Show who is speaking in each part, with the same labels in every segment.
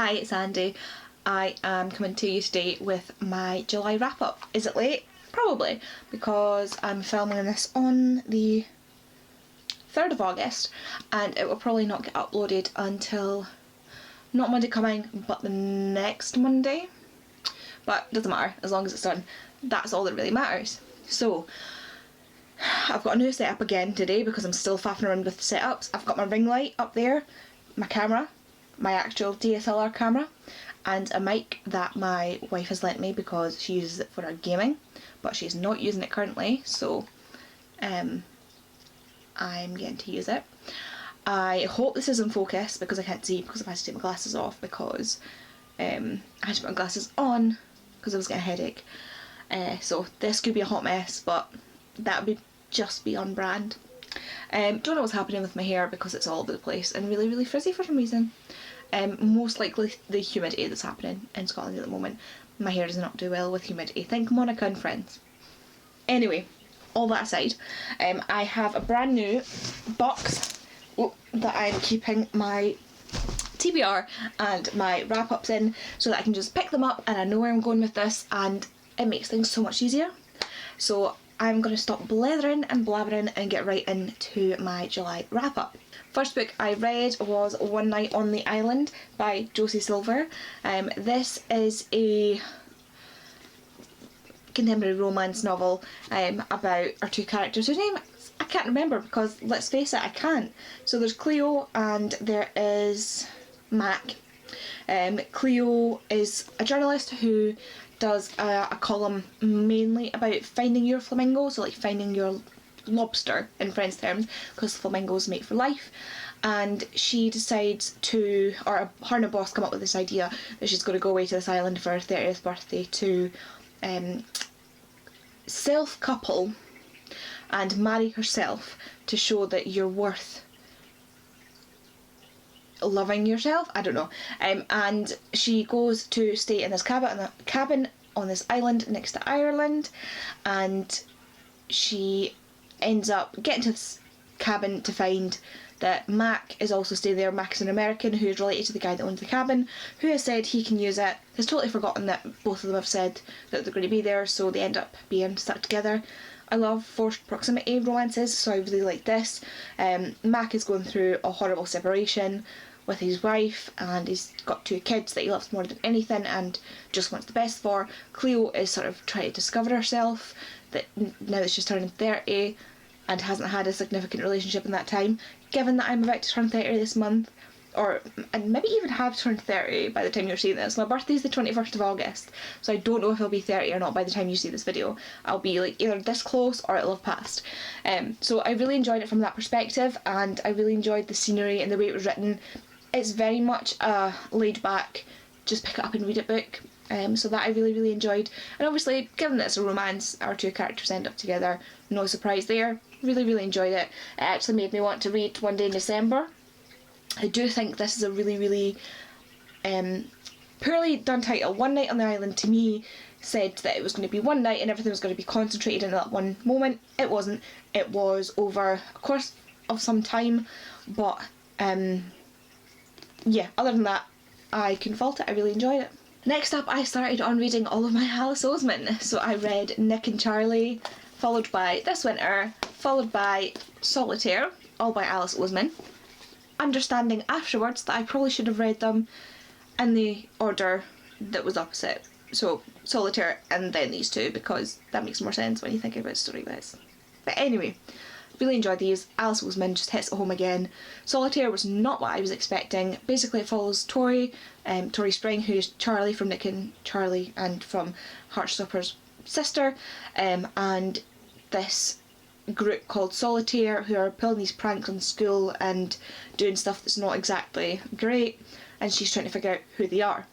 Speaker 1: Hi, it's Andy. I am coming to you today with my July wrap up. Is it late? Probably, because I'm filming this on the 3rd of August and it will probably not get uploaded until not Monday coming but the next Monday. But it doesn't matter, as long as it's done. That's all that really matters. So I've got a new setup again today because I'm still faffing around with the setups. I've got my ring light up there, my camera, my actual DSLR camera, and a mic that my wife has lent me because she uses it for her gaming, but she's not using it currently, so I'm getting to use it. I hope this is in focus because I can't see because I've had to take my glasses off because I had to put my glasses on because I was getting a headache. So this could be a hot mess, but that would just be on brand. Don't know what's happening with my hair because it's all over the place and really frizzy for some reason. Most likely the humidity that's happening in Scotland at the moment. My hair does not do well with humidity. Thank Monica and friends. Anyway, all that aside, I have a brand new box that I'm keeping my TBR and my wrap-ups in so that I can just pick them up and I know where I'm going with this and it makes things so much easier. So I'm going to stop blethering and blabbering and get right into my July wrap-up. First book I read was One Night on the Island by Josie Silver. This is a contemporary romance novel about our two characters whose name I can't remember because, let's face it, I can't. So there's Cleo and there is Mac. Cleo is a journalist who does a column mainly about finding your flamingo, so like finding your lobster in French terms, because flamingos mate for life. And she decides to, or her and her boss come up with this idea that she's going to go away to this island for her 30th birthday to self-couple and marry herself to show that you're worth loving yourself. I don't know. And she goes to stay in this cabin on this island next to Ireland, and she ends up getting to this cabin to find that Mac is also staying there. Mac is an American who is related to the guy that owns the cabin, who has said he can use it. Has totally forgotten that both of them have said that they're going to be there, so they end up being stuck together. I love forced proximity romances, so I really like this. Mac is going through a horrible separation with his wife and he's got two kids that he loves more than anything and just wants the best for. Cleo is sort of trying to discover herself, that now that she's turning 30 and hasn't had a significant relationship in that time. Given that I'm about to turn 30 this month, and maybe even have turned 30 by the time you're seeing this. My birthday's the 21st of August, so I don't know if I'll be 30 or not by the time you see this video. I'll be like either this close or it'll have passed. So I really enjoyed it from that perspective, and I really enjoyed the scenery and the way it was written. It's very much a laid back, just pick it up and read it book. So that I really enjoyed. And obviously, given that it's a romance, our two characters end up together. No surprise there. Really enjoyed it. It actually made me want to read One Day in December. I do think this is a really poorly done title. One Night on the Island to me said that it was going to be one night and everything was going to be concentrated in that one moment. It wasn't. It was over a course of some time, but yeah, other than that, I couldn't fault it. I really enjoyed it. Next up, I started on reading all of my Alice Oseman. So I read Nick and Charlie, followed by This Winter, followed by Solitaire, all by Alice Oseman. Understanding afterwards that I probably should have read them in the order that was opposite. So Solitaire and then these two, because that makes more sense when you think about story-wise. But anyway, really enjoyed these. Alice Oseman just hits it home again. Solitaire was not what I was expecting. Basically it follows Tori Spring, who's Charlie from Nick and Charlie and from Heartstopper's sister, and this group called Solitaire who are pulling these pranks on school and doing stuff that's not exactly great, and she's trying to figure out who they are.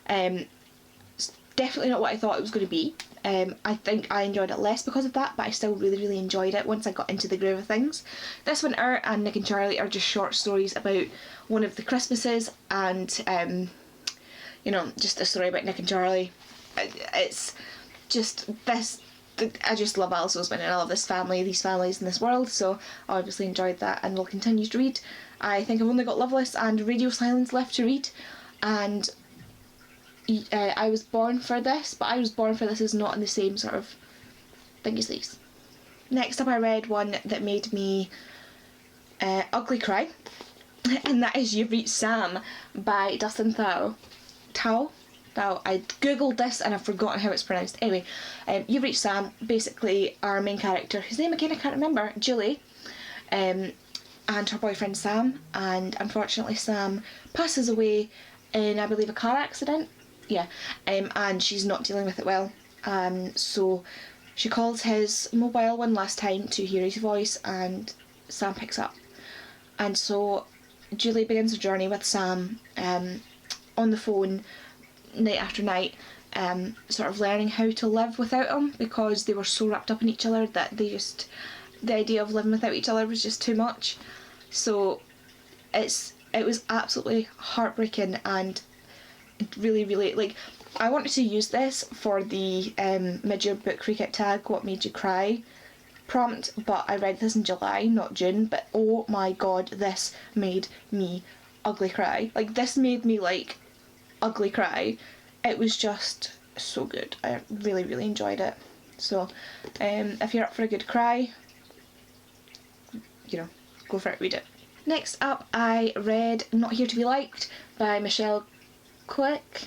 Speaker 1: It's definitely not what I thought it was going to be. I think I enjoyed it less because of that, but I still really enjoyed it once I got into the groove of things. This Winter and Nick and Charlie are just short stories about one of the Christmases and you know, just a story about Nick and Charlie. It's just this, I just love Alice Oseman and I love this family, these families in this world, so I obviously enjoyed that and will continue to read. I think I've only got Loveless and Radio Silence left to read, and I was born for this, but I was born for this is not in the same sort of thing as these. Next up, I read one that made me ugly cry, and that is You've Reached Sam by Dustin Thau. I googled this and I've forgotten how it's pronounced. Anyway, You've Reached Sam, basically our main character, whose name again I can't remember, Julie, and her boyfriend Sam, and unfortunately Sam passes away in, I believe, a car accident. Yeah, and she's not dealing with it well. So she calls his mobile one last time to hear his voice, and Sam picks up. And so Julie begins her journey with Sam on the phone night after night, sort of learning how to live without him, because they were so wrapped up in each other that the idea of living without each other was just too much. So it was absolutely heartbreaking, and really, really, like, I wanted to use this for the mid-year book recap tag, What Made You Cry prompt, but I read this in July, not June, but oh my god, this made me ugly cry. Like, this made me, like, ugly cry. It was just so good. I really, really enjoyed it. So, if you're up for a good cry, you know, go for it, read it. Next up, I read Not Here to Be Liked by Michelle Kwok.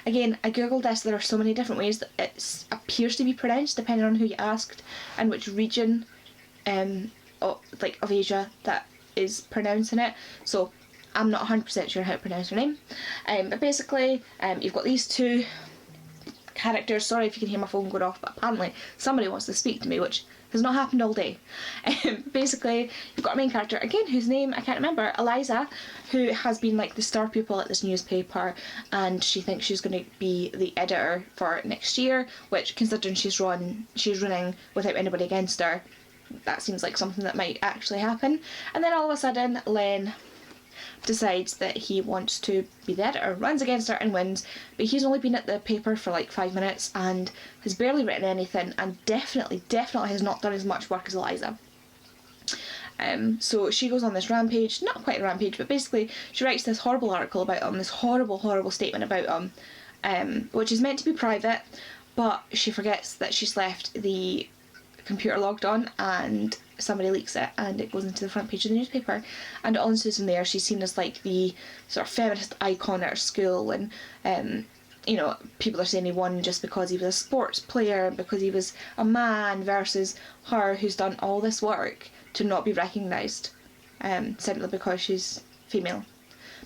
Speaker 1: Again, I googled this. There are so many different ways that it appears to be pronounced depending on who you asked and which region of Asia that is pronouncing it. So I'm not 100% sure how to pronounce her name. But basically, you've got these two characters. Sorry if you can hear my phone going off, but apparently somebody wants to speak to me, which has not happened all day. Basically, you've got a main character, again, whose name I can't remember, Eliza, who has been like the star pupil at this newspaper, and she thinks she's going to be the editor for next year, which, considering she's running without anybody against her, that seems like something that might actually happen. And then all of a sudden, Len decides that he wants to be the editor, runs against her and wins, but he's only been at the paper for like 5 minutes and has barely written anything, and definitely has not done as much work as Eliza. So she goes on this rampage, not quite a rampage, but basically she writes this horrible article about him, this horrible statement about him, which is meant to be private, but she forgets that she's left the computer logged on, and somebody leaks it and it goes into the front page of the newspaper, and it all ensues from there. She's seen as like the sort of feminist icon at her school, and you know, people are saying he won just because he was a sports player, because he was a man, versus her who's done all this work to not be recognised simply because she's female.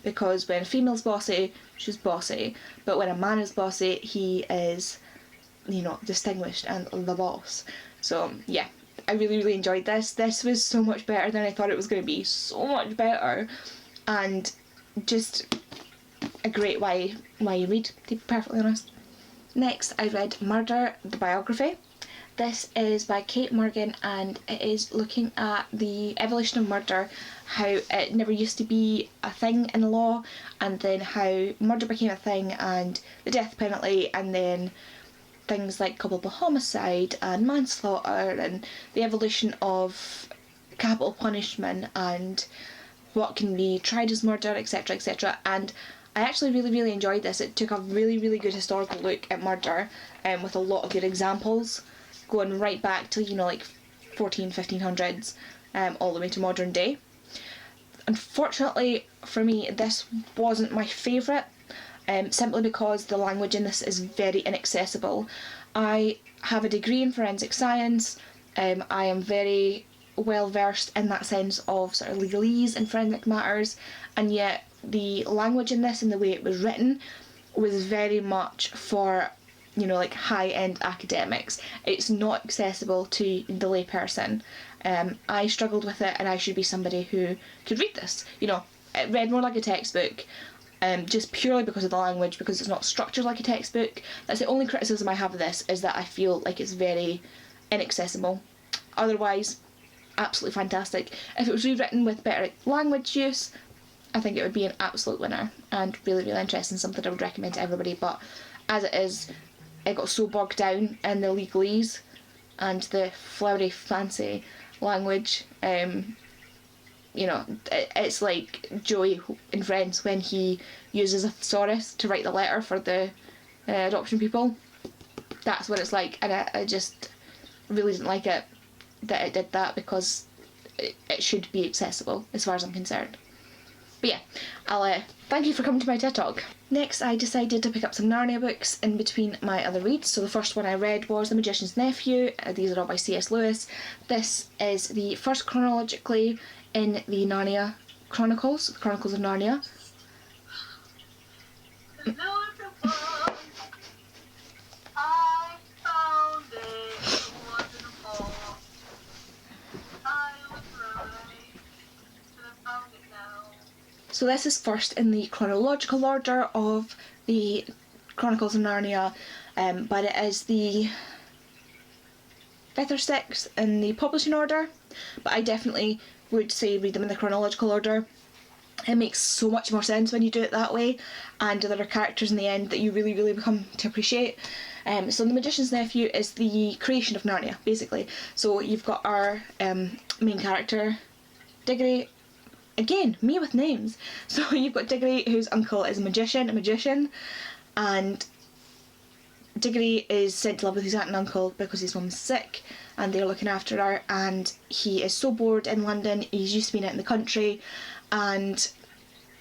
Speaker 1: Because when a female's bossy, she's bossy, but when a man is bossy, he is, you know, distinguished and the boss. So yeah, I really enjoyed this. This was so much better than I thought it was going to be. So much better, and just a great why you read, to be perfectly honest. Next, I read Murder, the biography. This is by Kate Morgan, and it is looking at the evolution of murder, how it never used to be a thing in the law, and then how murder became a thing, and the death penalty, and then things like culpable homicide and manslaughter, and the evolution of capital punishment and what can be tried as murder, etc, etc. And I actually really enjoyed this. It took a really good historical look at murder, with a lot of good examples going right back to, you know, like 1500s, all the way to modern day. Unfortunately for me, this wasn't my favourite, simply because the language in this is very inaccessible. I have a degree in forensic science. I am very well versed in that sense of sort of legalese and forensic matters, and yet the language in this and the way it was written was very much for, you know, like high-end academics. It's not accessible to the layperson. I struggled with it, and I should be somebody who could read this. You know, it read more like a textbook, just purely because of the language, because it's not structured like a textbook. That's the only criticism I have of this, is that I feel like it's very inaccessible. Otherwise, absolutely fantastic. If it was rewritten with better language use, I think it would be an absolute winner, and really interesting, something I would recommend to everybody. But as it is, it got so bogged down in the legalese and the flowery fancy language, you know, it's like Joey in Friends when he uses a thesaurus to write the letter for the adoption people. That's what it's like, and I just really didn't like it that it did that, because it should be accessible as far as I'm concerned. But yeah, I'll thank you for coming to my TED Talk. Next, I decided to pick up some Narnia books in between my other reads. So the first one I read was The Magician's Nephew. These are all by C.S. Lewis. This is the first chronologically in the Narnia Chronicles, the Chronicles of Narnia. So this is first in the chronological order of the Chronicles of Narnia, but it is the 5th or 6th in the publishing order, but I definitely would say read them in the chronological order. It makes so much more sense when you do it that way, and there are characters in the end that you really, really become to appreciate. So The Magician's Nephew is the creation of Narnia, basically. So you've got our main character, Diggory. Again, me with names. So you've got Diggory, whose uncle is a magician, and Diggory is sent to live with his aunt and uncle because his mum's sick and they're looking after her, and he is so bored in London. He's used to being out in the country, and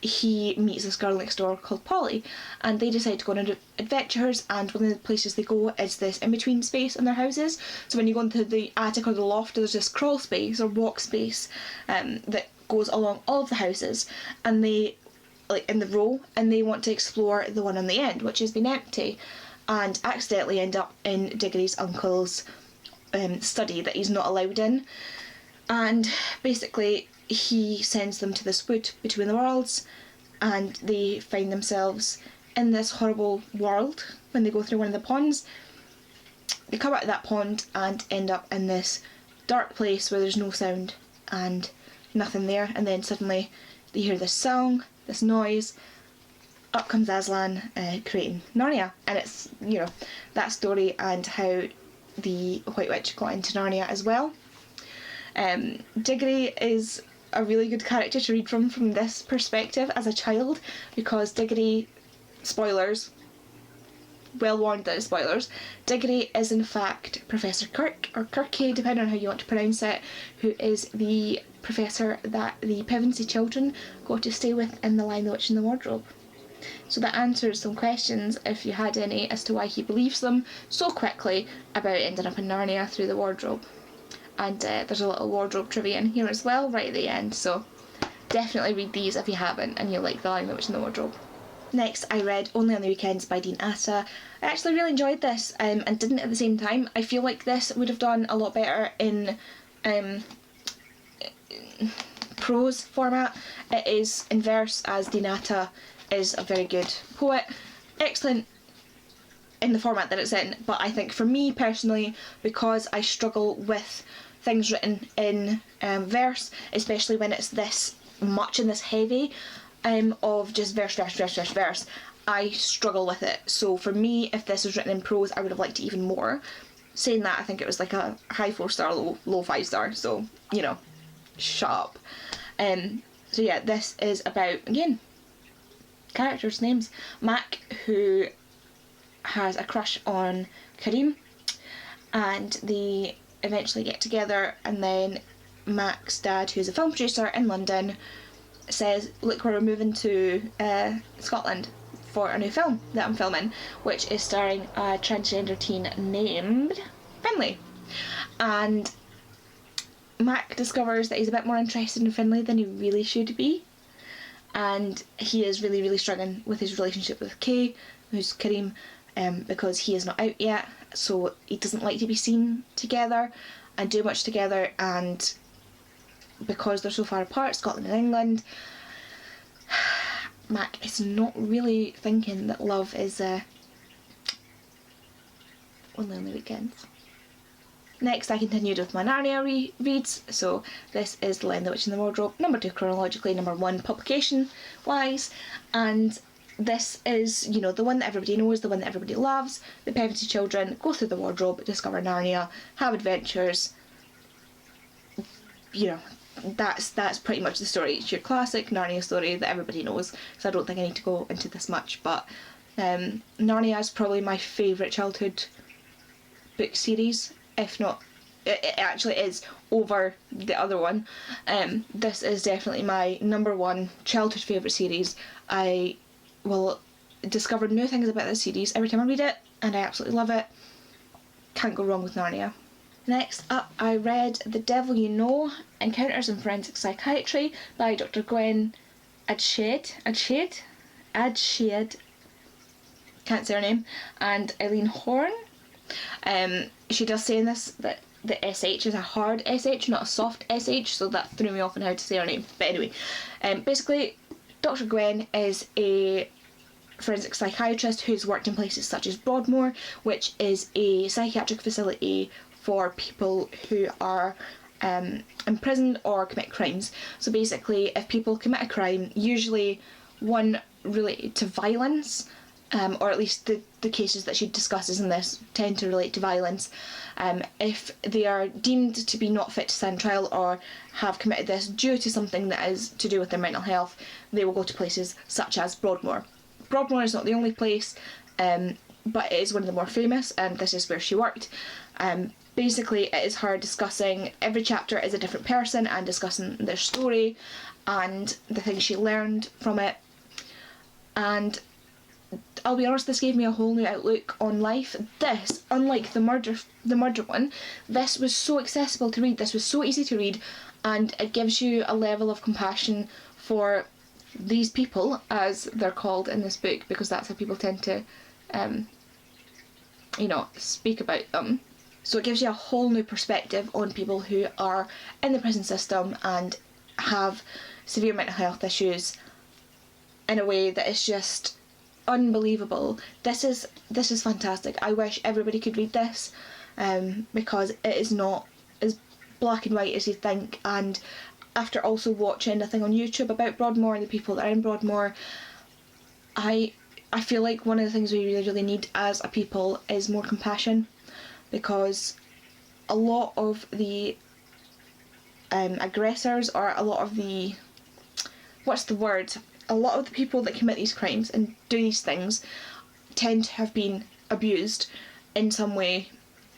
Speaker 1: he meets this girl next door called Polly, and they decide to go on adventures, and one of the places they go is this in-between space in their houses. So when you go into the attic or the loft, there's this crawl space or walk space that goes along all of the houses, and they, like in the row, and they want to explore the one on the end, which has been empty, and accidentally end up in Diggory's uncle's study that he's not allowed in. And basically he sends them to this wood between the worlds, and they find themselves in this horrible world. When they go through one of the ponds, they come out of that pond and end up in this dark place where there's no sound and nothing there, and then suddenly they hear this song, this noise, up comes Aslan creating Narnia. And it's, you know, that story and how the White Witch got into Narnia as well. Diggory is a really good character to read from this perspective as a child, because Diggory, spoilers, well warned that it's spoilers, Diggory is in fact Professor Kirk, or Kirky, depending on how you want to pronounce it, who is the professor that the Pevensey children go to stay with in The Lion, the Witch and the Wardrobe. So that answers some questions, if you had any, as to why he believes them so quickly about ending up in Narnia through the wardrobe. And there's a little wardrobe trivia in here as well, right at the end, so definitely read these if you haven't and you like The Lion, the Witch and the Wardrobe. Next, I read Only on the Weekends by Dean Atta. I actually really enjoyed this, and didn't at the same time. I feel like this would have done a lot better in prose format. It is in verse, as Dean Atta is a very good poet. Excellent in the format that it's in, but I think for me personally, because I struggle with things written in verse, especially when it's this much and this heavy, of just verse, I struggle with it. So for me, if this was written in prose, I would have liked it even more. Saying that, I think it was like a high 4-star, low 5-star, so, you know, shut up. So yeah, this is about, again, characters' names. Mac, who has a crush on Kareem, and they eventually get together, and then Mac's dad, who's a film producer in London, says, look, we're moving to Scotland for a new film that I'm filming, which is starring a transgender teen named Finlay. And Mac discovers that he's a bit more interested in Finlay than he really should be, and he is really, really struggling with his relationship with Kay, who's Kareem, because he is not out yet, so he doesn't like to be seen together and do much together, and because they're so far apart, Scotland and England, Mac is not really thinking that love is only on the weekends. Next, I continued with my Narnia reads, so this is The Lion, the Witch and the Wardrobe, number 2 chronologically, number 1 publication-wise, and this is, you know, the one that everybody knows, the one that everybody loves. The Pevensey children go through the wardrobe, discover Narnia, have adventures, you know, that's pretty much the story. It's your classic Narnia story that everybody knows, so I don't think I need to go into this much, but Narnia is probably my favourite childhood book series, if not, it actually is over the other one. This is definitely my number one childhood favourite series. I will discover new things about this series every time I read it, and I absolutely love it. Can't go wrong with Narnia. Next up, I read The Devil You Know, Encounters in Forensic Psychiatry by Dr. Gwen Adshead, can't say her name, and Eileen Horn. She does say in this that the SH is a hard SH, not a soft SH, so that threw me off on how to say her name. But anyway, basically, Dr. Gwen is a forensic psychiatrist who's worked in places such as Broadmoor, which is a psychiatric facility for people who are imprisoned or commit crimes. So basically, if people commit a crime, usually one related to violence, or at least the cases that she discusses in this tend to relate to violence, if they are deemed to be not fit to stand trial or have committed this due to something that is to do with their mental health, they will go to places such as Broadmoor. Broadmoor is not the only place, but it is one of the more famous, and this is where she worked. Basically, it is her discussing, every chapter is a different person and discussing their story and the things she learned from it. And I'll be honest, this gave me a whole new outlook on life. This, unlike the murder one, this was so accessible to read, this was so easy to read, and it gives you a level of compassion for these people, as they're called in this book, because that's how people tend to speak about them. So it gives you a whole new perspective on people who are in the prison system and have severe mental health issues in a way that is just unbelievable. This is fantastic. I wish everybody could read this, because it is not as black and white as you think. And after also watching a thing on YouTube about Broadmoor and the people that are in Broadmoor, I feel like one of the things we really, really need as a people is more compassion, because a lot of the aggressors, or a lot of the, a lot of the people that commit these crimes and do these things tend to have been abused in some way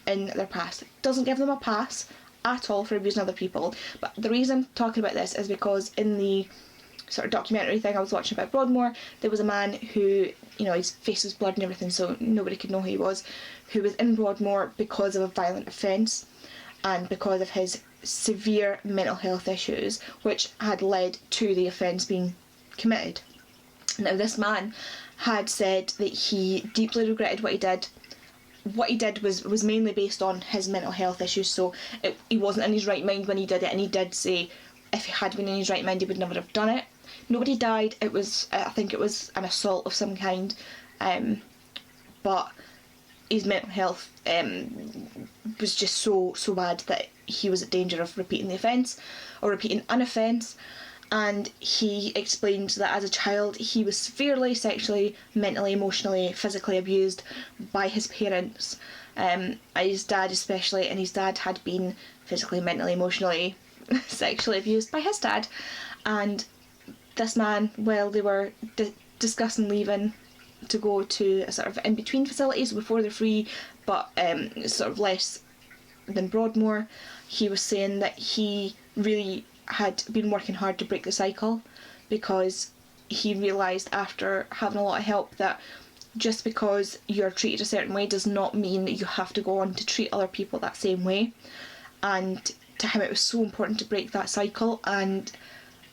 Speaker 1: in their past. It doesn't give them a pass at all for abusing other people. But the reason I'm talking about this is because in the sort of documentary thing I was watching about Broadmoor, there was a man who, his face was blood and everything, so nobody could know who he was, who was in Broadmoor because of a violent offence and because of his severe mental health issues, which had led to the offence being committed. Now, this man had said that he deeply regretted what he did. What he did was mainly based on his mental health issues, so he wasn't in his right mind when he did it, and he did say if he had been in his right mind he would never have done it. Nobody died. I think it was an assault of some kind, but his mental health was just so bad that he was at danger of repeating the offence, or repeating an offence. And he explained that as a child he was severely sexually, mentally, emotionally, physically abused by his parents, his dad especially, and his dad had been physically, mentally, emotionally, sexually abused by his dad. And this man, while they were discussing leaving to go to a sort of in-between facilities before they're free, but sort of less than Broadmoor, he was saying that he really had been working hard to break the cycle, because he realised after having a lot of help that just because you're treated a certain way does not mean that you have to go on to treat other people that same way. And to him it was so important to break that cycle, and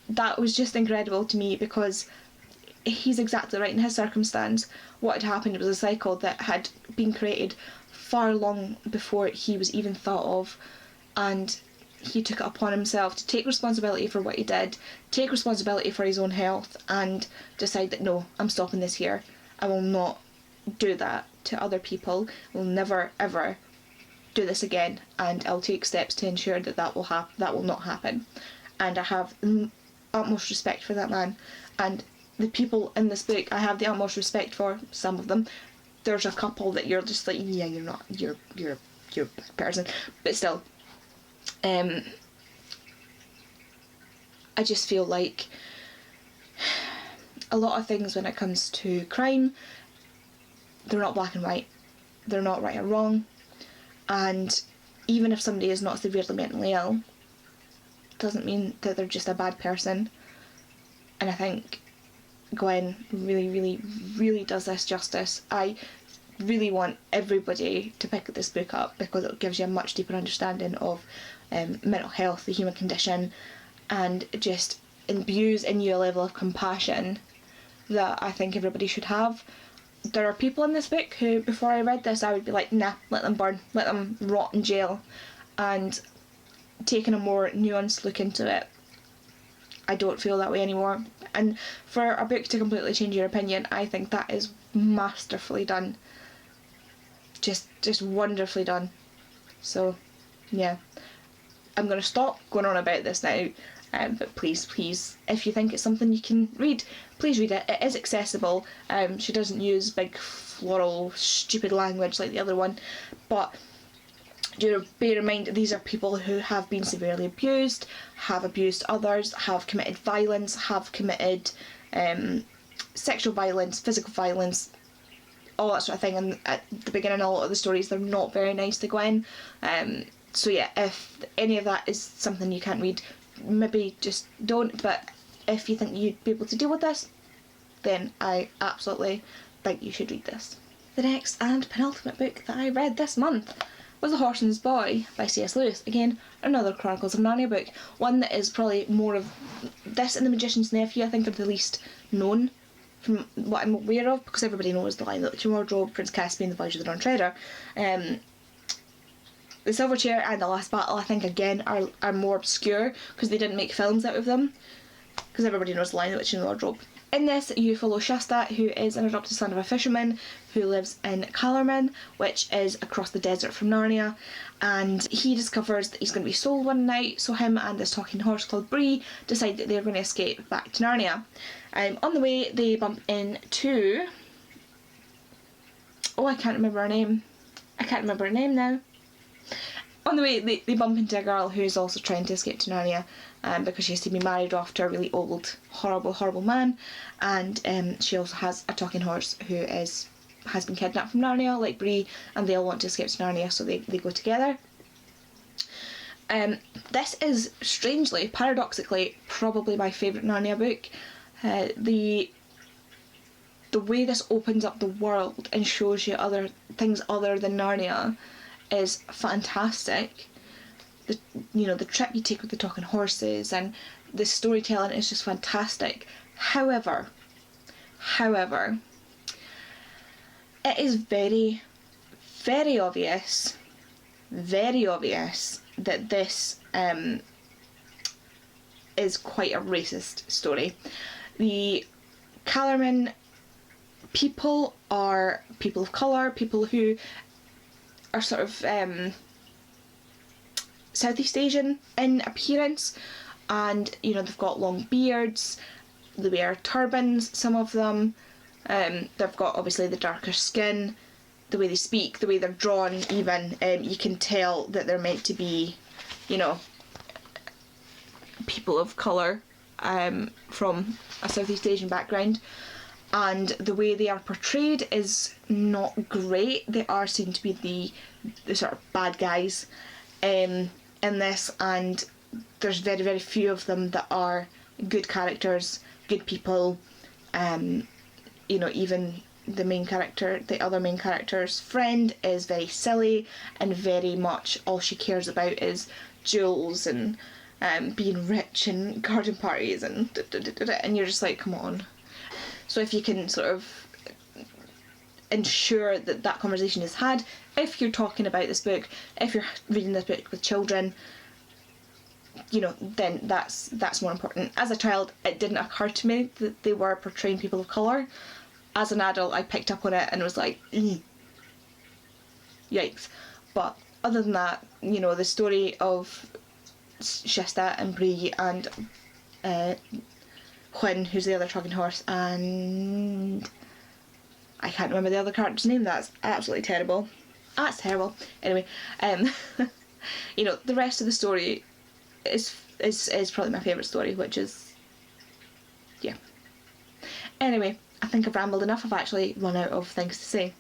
Speaker 1: that was just incredible to me, because he's exactly right in his circumstance. What had happened was a cycle that had been created far long before he was even thought of, and he took it upon himself to take responsibility for what he did, take responsibility for his own health, and decide that no, I'm stopping this here. I will not do that to other people. I will never ever do this again, and I'll take steps to ensure that that will not happen. And I have utmost respect for that man, and the people in this book I have the utmost respect for. Some of them, there's a couple that you're just like, yeah, you're a person, but still, I just feel like a lot of things when it comes to crime, they're not black and white. They're not right or wrong. And even if somebody is not severely mentally ill, doesn't mean that they're just a bad person. And I think Gwen really, really, really does this justice. I really want everybody to pick this book up because it gives you a much deeper understanding of mental health, the human condition, and just imbues in you a level of compassion that I think everybody should have. There are people in this book who, before I read this, I would be like, nah, let them burn, let them rot in jail. And taking a more nuanced look into it, I don't feel that way anymore. And for a book to completely change your opinion, I think that is masterfully done. Just wonderfully done. So, yeah. I'm going to stop going on about this now. But please, if you think it's something you can read, please read it. It is accessible. She doesn't use big, floral, stupid language like the other one. But bear in mind, these are people who have been severely abused, have abused others, have committed violence, have committed sexual violence, physical violence, all that sort of thing. And at the beginning, a lot of the stories, they're not very nice to Gwen. So yeah, if any of that is something you can't read, maybe just don't. But if you think you'd be able to deal with this, then I absolutely think you should read this. The next and penultimate book that I read this month was The Horseman's Boy by C.S. Lewis. Again, another Chronicles of Narnia book. One that is probably more of... This and The Magician's Nephew, I think, are the least known from what I'm aware of, because everybody knows The Lion, the Witch and Wardrobe, Prince Caspian, The Voyage of the Dawn Treader. The Silver Chair and The Last Battle, I think, again, are more obscure because they didn't make films out of them, because everybody knows The Lion, the Witch and the Wardrobe. In this, you follow Shasta, who is an adopted son of a fisherman who lives in Calormen, which is across the desert from Narnia, and he discovers that he's going to be sold one night, so him and this talking horse called Bree decide that they're going to escape back to Narnia. On the way, they bump into... Oh, I can't remember her name. I can't remember her name now. On the way, they bump into a girl who's also trying to escape to Narnia because she has to be married off to a really old, horrible, horrible man, and she also has a talking horse who has been kidnapped from Narnia, like Bree, and they all want to escape to Narnia, so they go together. This is, strangely, paradoxically, probably my favourite Narnia book. The way this opens up the world and shows you other things other than Narnia is fantastic. The trip you take with the talking horses and the storytelling is just fantastic. However, it is very, very obvious that this is quite a racist story. The Calormen people are people of colour, people who are sort of Southeast Asian in appearance, and they've got long beards, they wear turbans, some of them, they've got obviously the darker skin, the way they speak, the way they're drawn even, you can tell that they're meant to be, people of colour from a Southeast Asian background. And the way they are portrayed is not great. They are seen to be the sort of bad guys in this, and there's very, very few of them that are good characters, good people. Even the other main character's friend is very silly, and very much all she cares about is jewels and being rich and garden parties and and you're just like, come on. So if you can sort of ensure that conversation is had, if you're talking about this book, if you're reading this book with children, then that's more important. As a child, it didn't occur to me that they were portraying people of colour. As an adult, I picked up on it and was like, yikes. But other than that, the story of Shasta and Bree and Quinn, who's the other talking horse, and I can't remember the other character's name. That's absolutely terrible. That's terrible. Anyway, the rest of the story is probably my favourite story, which is, yeah. Anyway, I think I've rambled enough. I've actually run out of things to say.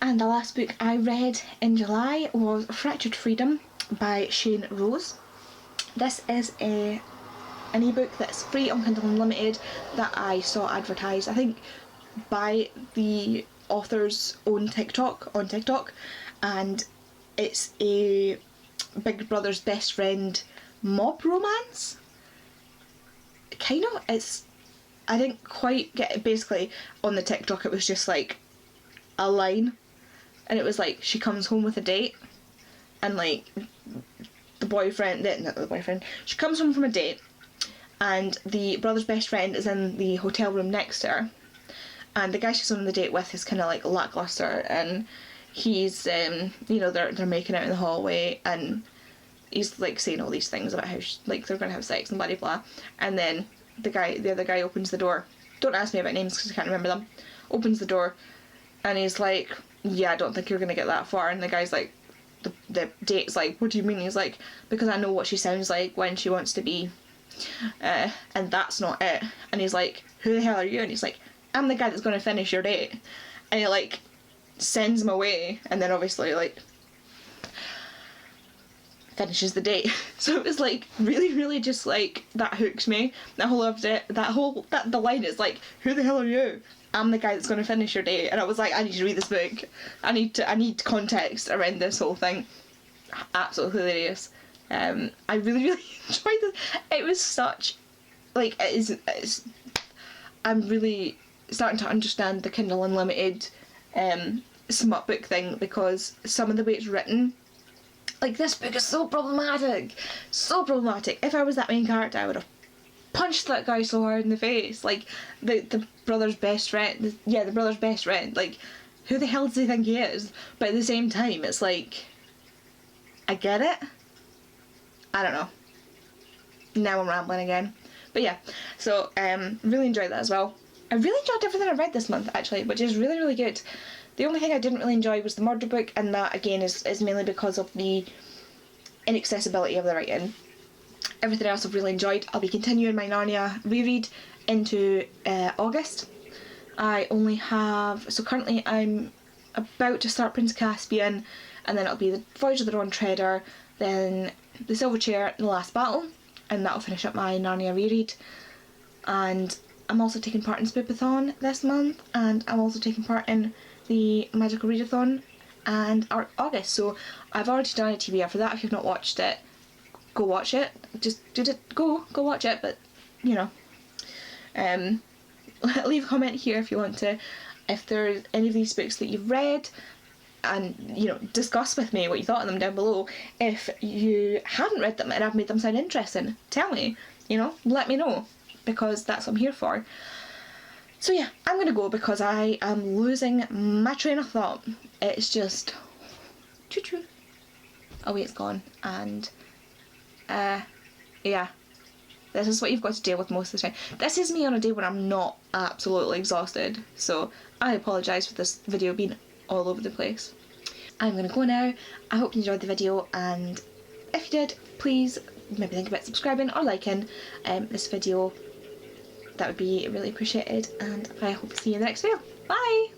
Speaker 1: And the last book I read in July was Fractured Freedom by Shane Rose. This is an ebook that's free on Kindle Unlimited that I saw advertised, I think, by the author's own TikTok, and it's a Big Brother's best friend mob romance. Kind of. I didn't quite get it. Basically, on the TikTok it was just like a line, and it was like, she comes home with a date, and like she comes home from a date, and the brother's best friend is in the hotel room next to her, and the guy she's on the date with is kind of like lackluster, and he's they're making out in the hallway, and he's like saying all these things about how like they're gonna have sex and blah blah blah, and then the other guy opens the door. Don't ask me about names because I can't remember them. Opens the door, and he's like, yeah, I don't think you're gonna get that far. And the guy's like, the date's like, what do you mean? He's like, because I know what she sounds like when she wants to be, and that's not it. And he's like, who the hell are you? And he's like, I'm the guy that's gonna finish your date. And he like sends him away, and then obviously like finishes the date. So it was like really just like, that hooks me. I loved it. The line is like, who the hell are you? I'm the guy that's going to finish your date. And I was like, I need to read this book. I need context around this whole thing. Absolutely hilarious. I really enjoyed this. It was such like, I'm really starting to understand the Kindle Unlimited smut book thing, because some of the way it's written, like, this book is so problematic. If I was that main character, I would have punched that guy so hard in the face. Like, the brother's best friend, the brother's best friend, like, who the hell does he think he is? But at the same time, it's like, I get it. I don't know. Now I'm rambling again. But yeah, so really enjoyed that as well. I really enjoyed everything I read this month, actually, which is really good. The only thing I didn't really enjoy was the murder book, and that again is mainly because of the inaccessibility of the writing. Everything else I've really enjoyed. I'll be continuing my Narnia reread into August. I only have, so currently I'm about to start Prince Caspian, and then it'll be the Voyage of the Dawn Treader, then the Silver Chair, and the Last Battle, and that'll finish up my Narnia reread. And I'm also taking part in Spoopathon this month, and I'm also taking part in the Magical Readathon and August. So I've already done a TBR for that. If you've not watched it, go watch it. Just go watch it. But you know, leave a comment here if you want to, if there's any of these books that you've read, and you know, discuss with me what you thought of them down below. If you haven't read them and I've made them sound interesting, tell me. You know, let me know, because that's what I'm here for. So yeah, I'm going to go because I am losing my train of thought. It's just choo-choo. Oh wait, it's gone. And yeah, this is what you've got to deal with most of the time. This is me on a day when I'm not absolutely exhausted, so I apologise for this video being all over the place. I'm going to go now. I hope you enjoyed the video, and if you did, please maybe think about subscribing or liking this video. That would be really appreciated, and I hope to see you in the next video. Bye!